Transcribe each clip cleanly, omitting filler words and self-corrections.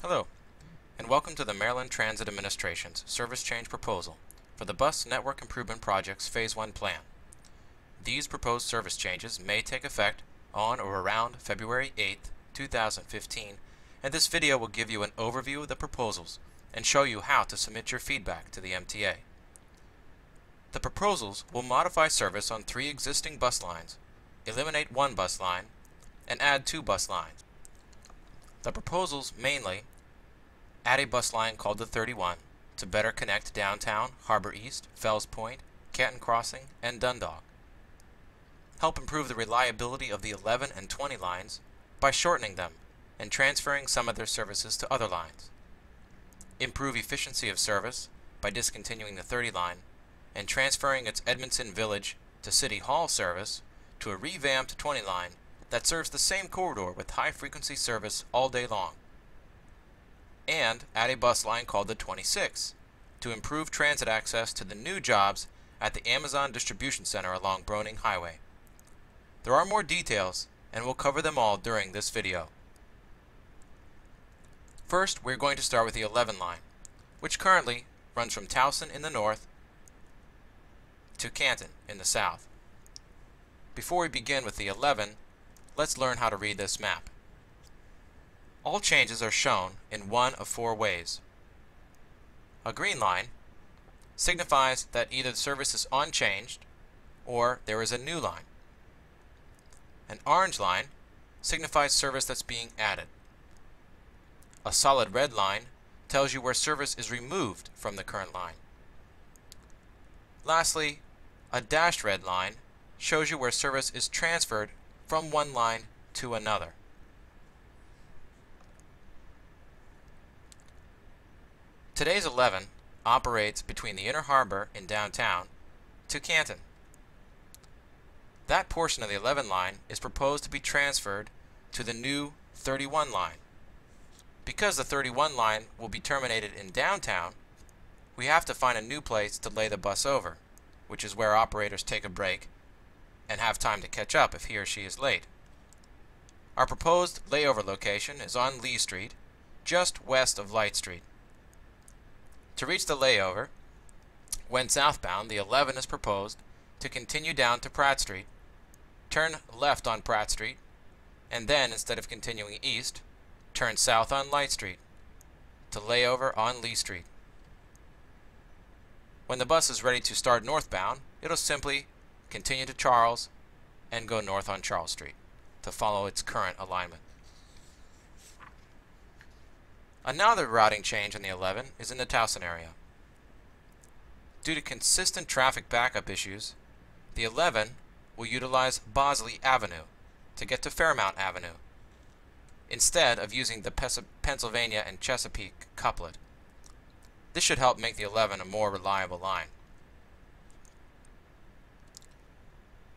Hello, and welcome to the Maryland Transit Administration's Service Change Proposal for the Bus Network Improvement Project's Phase 1 plan. These proposed service changes may take effect on or around February 8, 2015, and this video will give you an overview of the proposals and show you how to submit your feedback to the MTA. The proposals will modify service on 3 existing bus lines, eliminate 1 bus line, and add 2 bus lines. The proposals mainly add a bus line called the 31 to better connect downtown, Harbor East, Fells Point, Canton Crossing, and Dundalk. Help improve the reliability of the 11 and 20 lines by shortening them and transferring some of their services to other lines. Improve efficiency of service by discontinuing the 30 line and transferring its Edmondson Village to City Hall service to a revamped 20 line that serves the same corridor with high-frequency service all day long. And add a bus line called the 26 to improve transit access to the new jobs at the Amazon Distribution Center along Broning Highway. There are more details, and we'll cover them all during this video. First, we're going to start with the 11 line, which currently runs from Towson in the north to Canton in the south. Before we begin with the 11, let's learn how to read this map. All changes are shown in one of 4 ways. A green line signifies that either the service is unchanged or there is a new line. An orange line signifies service that's being added. A solid red line tells you where service is removed from the current line. Lastly, a dashed red line shows you where service is transferred from one line to another. Today's 11 operates between the Inner Harbor in downtown to Canton. That portion of the 11 line is proposed to be transferred to the new 31 line. Because the 31 line will be terminated in downtown, we have to find a new place to lay the bus over, which is where operators take a break and have time to catch up if he or she is late. Our proposed layover location is on Lee Street, just west of Light Street. To reach the layover, when southbound, the 11 is proposed to continue down to Pratt Street, turn left on Pratt Street, and then, instead of continuing east, turn south on Light Street to layover on Lee Street. When the bus is ready to start northbound, it'll simply continue to Charles and go north on Charles Street to follow its current alignment. Another routing change on the 11 is in the Towson area. Due to consistent traffic backup issues, the 11 will utilize Bosley Avenue to get to Fairmount Avenue, instead of using the Pennsylvania and Chesapeake couplet. This should help make the 11 a more reliable line.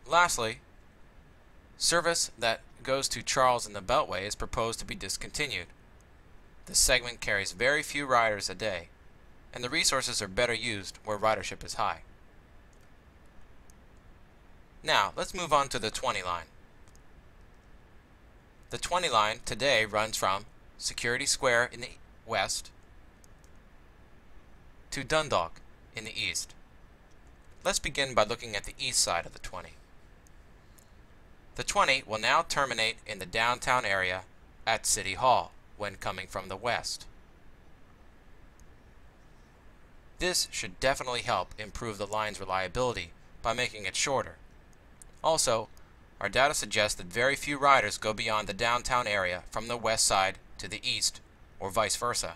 Lastly, service that goes to Charles in the Beltway is proposed to be discontinued. This segment carries very few riders a day, and the resources are better used where ridership is high. Now, let's move on to the 20 line. The 20 line today runs from Security Square in the west to Dundalk in the east. Let's begin by looking at the east side of the 20. The 20 will now terminate in the downtown area at City Hall when coming from the west. This should definitely help improve the line's reliability by making it shorter. Also, our data suggests that very few riders go beyond the downtown area from the west side to the east, or vice versa.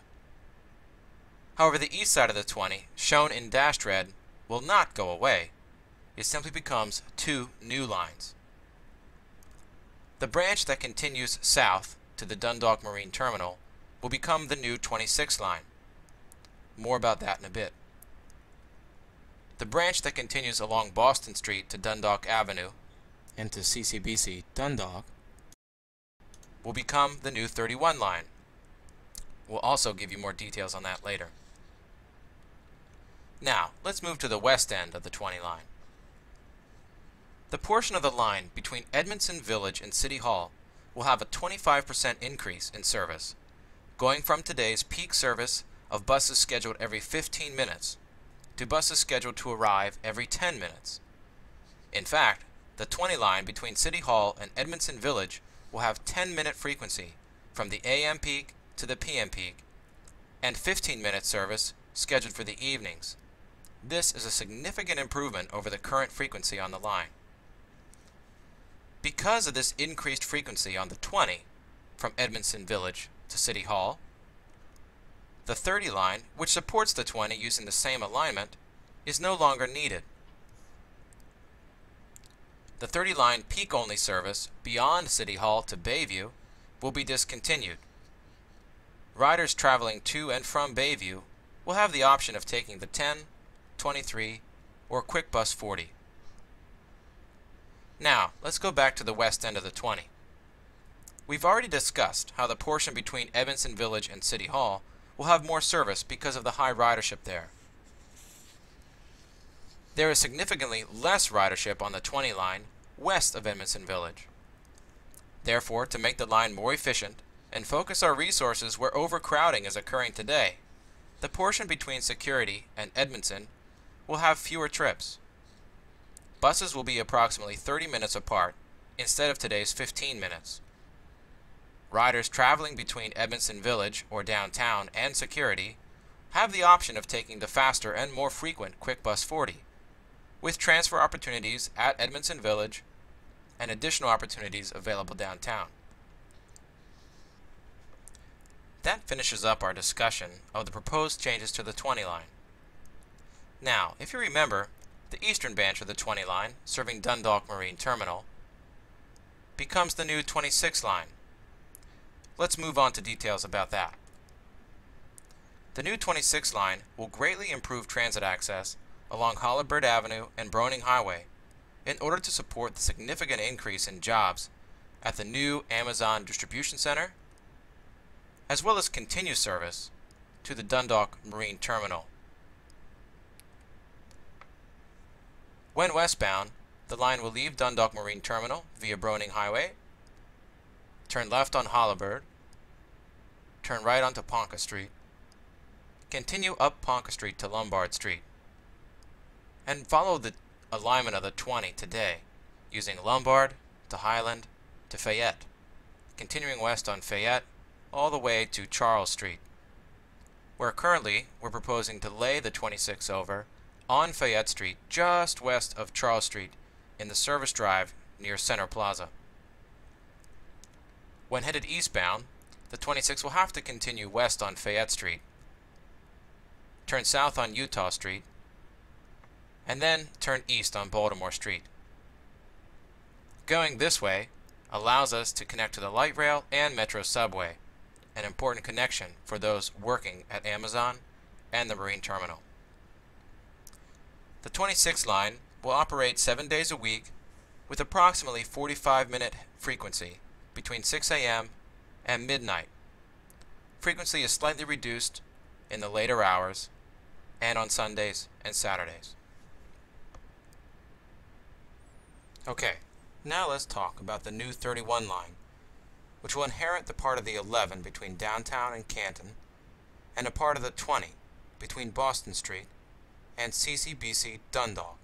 However, the east side of the 20, shown in dashed red, will not go away. It simply becomes 2 new lines. The branch that continues south to the Dundalk Marine Terminal will become the new 26 line. More about that in a bit. The branch that continues along Boston Street to Dundalk Avenue and to CCBC Dundalk will become the new 31 line. We'll also give you more details on that later. Now, let's move to the west end of the 20 line. The portion of the line between Edmondson Village and City Hall will have a 25% increase in service going from today's peak service of buses scheduled every 15 minutes to buses scheduled to arrive every 10 minutes. In fact, the 20 line between City Hall and Edmondson Village will have 10-minute frequency from the AM peak to the PM peak, and 15-minute service scheduled for the evenings. This is a significant improvement over the current frequency on the line. Because of this increased frequency on the 20 from Edmondson Village to City Hall, the 30 line, which supports the 20 using the same alignment, is no longer needed. The 30 line peak-only service beyond City Hall to Bayview will be discontinued. Riders traveling to and from Bayview will have the option of taking the 10, 23, or Quick Bus 40. Now, let's go back to the west end of the 20. We've already discussed how the portion between Edmondson Village and City Hall will have more service because of the high ridership there. There is significantly less ridership on the 20 line west of Edmondson Village. Therefore, to make the line more efficient and focus our resources where overcrowding is occurring today, the portion between Security and Edmondson will have fewer trips. Buses will be approximately 30 minutes apart instead of today's 15 minutes. Riders traveling between Edmondson Village or downtown and Security have the option of taking the faster and more frequent Quick Bus 40, with transfer opportunities at Edmondson Village and additional opportunities available downtown. That finishes up our discussion of the proposed changes to the 20 line. Now, if you remember, the eastern branch of the 20 line, serving Dundalk Marine Terminal, becomes the new 26 line. Let's move on to details about that. The new 26 line will greatly improve transit access along Holabird Avenue and Broning Highway in order to support the significant increase in jobs at the new Amazon Distribution Center, as well as continue service to the Dundalk Marine Terminal. When westbound, the line will leave Dundalk Marine Terminal via Broning Highway, turn left on Holabird, turn right onto Ponca Street, continue up Ponca Street to Lombard Street, and follow the alignment of the 20 today, using Lombard to Highland to Fayette, continuing west on Fayette all the way to Charles Street, where currently we're proposing to lay the 26 over on Fayette Street just west of Charles Street in the service drive near Center Plaza. When headed eastbound, the 26 will have to continue west on Fayette Street, turn south on Utah Street, and then turn east on Baltimore Street. Going this way allows us to connect to the light rail and Metro subway, an important connection for those working at Amazon and the Marine Terminal. The 26 line will operate 7 days a week with approximately 45-minute frequency between 6 a.m. and midnight. Frequency is slightly reduced in the later hours and on Sundays and Saturdays. Okay, now let's talk about the new 31 line, which will inherit the part of the 11 between downtown and Canton, and a part of the 20 between Boston Street and CCBC Dundalk.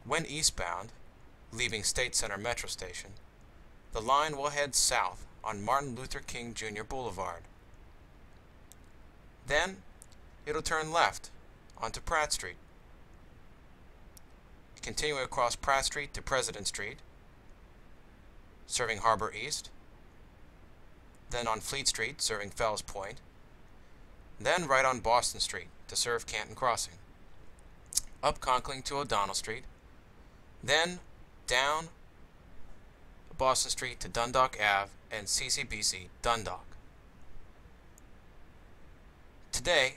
When eastbound, leaving State Center Metro Station, the line will head south on Martin Luther King Jr. Boulevard. Then, it'll turn left onto Pratt Street, continuing across Pratt Street to President Street, serving Harbor East, then on Fleet Street, serving Fells Point, then right on Boston Street to serve Canton Crossing, up Conkling to O'Donnell Street, then down Boston Street to Dundalk Ave and CCBC Dundalk. Today,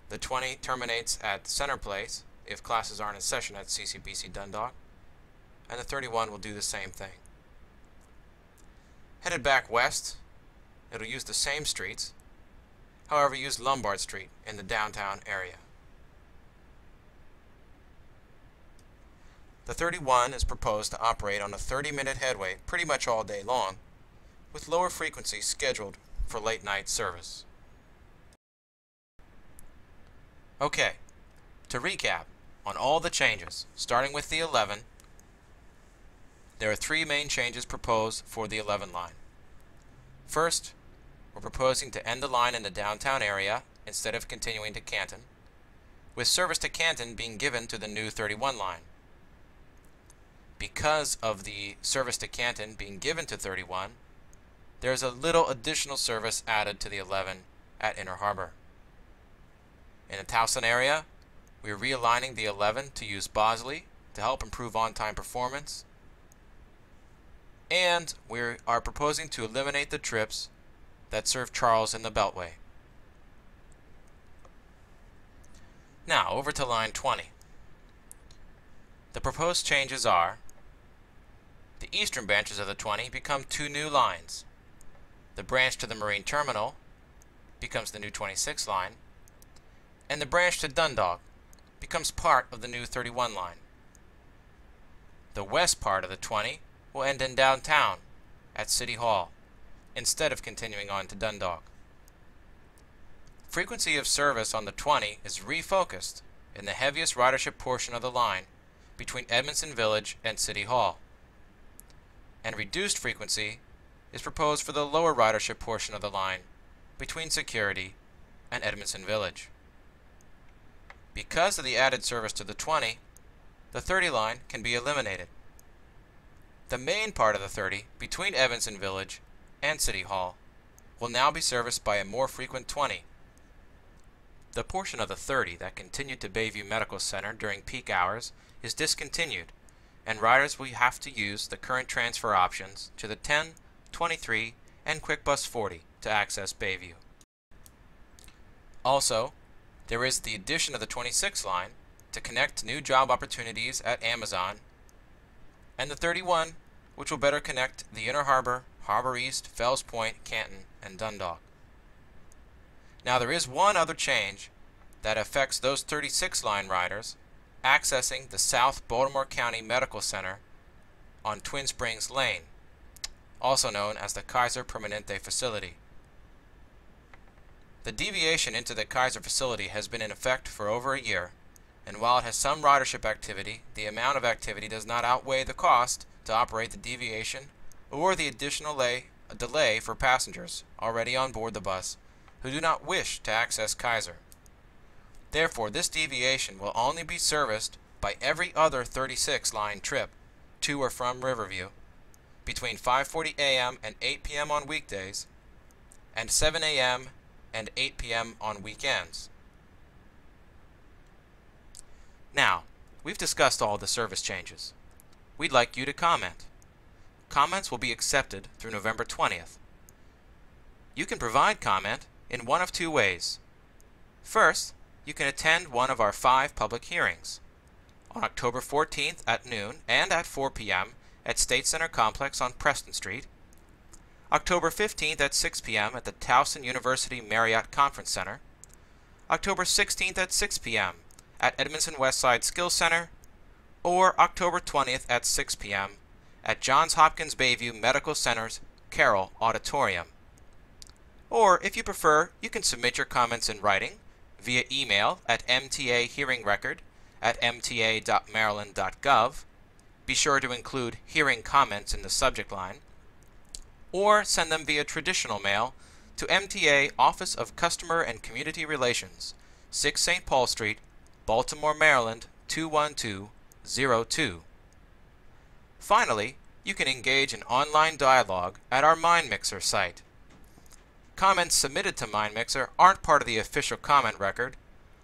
the 20 terminates at Center Place if classes aren't in session at CCBC Dundalk, and the 31 will do the same thing. Headed back west, it'll use the same streets, however use Lombard Street in the downtown area. The 31 is proposed to operate on a 30-minute headway pretty much all day long, with lower frequency scheduled for late night service. Okay, to recap on all the changes, starting with the 11, there are three main changes proposed for the 11 line. First, we're proposing to end the line in the downtown area instead of continuing to Canton, with service to Canton being given to the new 31 line. Because of the service to Canton being given to 31, there's a little additional service added to the 11 at Inner Harbor. In the Towson area, we're realigning the 11 to use Bosley to help improve on-time performance, and we are proposing to eliminate the trips that serve Charles in the Beltway. Now, over to line 20. The proposed changes are: the eastern branches of the 20 become two new lines. The branch to the Marine Terminal becomes the new 26 line, and the branch to Dundalk becomes part of the new 31 line. The west part of the 20 will end in downtown at City Hall instead of continuing on to Dundalk. Frequency of service on the 20 is refocused in the heaviest ridership portion of the line between Edmondson Village and City Hall, and reduced frequency is proposed for the lower ridership portion of the line between Security and Edmondson Village. Because of the added service to the 20, the 30 line can be eliminated. The main part of the 30 between Edmondson Village and City Hall will now be serviced by a more frequent 20. The portion of the 30 that continued to Bayview Medical Center during peak hours is discontinued, and riders will have to use the current transfer options to the 10, 23, and QuickBus 40 to access Bayview. Also, there is the addition of the 26 line to connect to new job opportunities at Amazon, and the 31, which will better connect the Inner Harbor, Harbor East, Fells Point, Canton, and Dundalk. Now, there is one other change that affects those 36 line riders accessing the South Baltimore County Medical Center on Twin Springs Lane, also known as the Kaiser Permanente facility. The deviation into the Kaiser facility has been in effect for over a year, and while it has some ridership activity, the amount of activity does not outweigh the cost to operate the deviation or the additional delay for passengers already on board the bus who do not wish to access Kaiser. Therefore, this deviation will only be serviced by every other 36 line trip to or from Riverview between 5:40 a.m. and 8 p.m. on weekdays and 7 a.m. and 8 p.m. on weekends. Now, we've discussed all the service changes. We'd like you to comment. Comments will be accepted through November 20th. You can provide comment in one of two ways. First, you can attend one of our 5 public hearings. On October 14th at noon and at 4 p.m. at State Center Complex on Preston Street, October 15th at 6 p.m. at the Towson University Marriott Conference Center, October 16th at 6 p.m. at Edmondson Westside Skills Center, or October 20th at 6 p.m. at Johns Hopkins Bayview Medical Center's Carroll Auditorium. Or, if you prefer, you can submit your comments in writing via email at mtahearingrecord@mta.maryland.gov. Be sure to include hearing comments in the subject line, or send them via traditional mail to MTA Office of Customer and Community Relations, 6 St. Paul Street, Baltimore, Maryland 21202. Finally, you can engage in online dialogue at our MindMixer site. Comments submitted to MindMixer aren't part of the official comment record.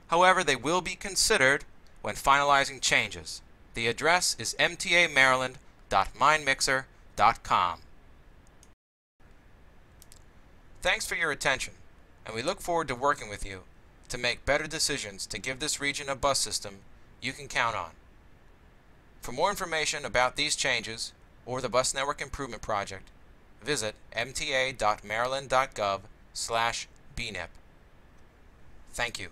However, they will be considered when finalizing changes. The address is mtamaryland.mindmixer.com. Thanks for your attention, and we look forward to working with you to make better decisions to give this region a bus system you can count on. For more information about these changes or the Bus Network Improvement Project, visit mta.maryland.gov/bnip. Thank you.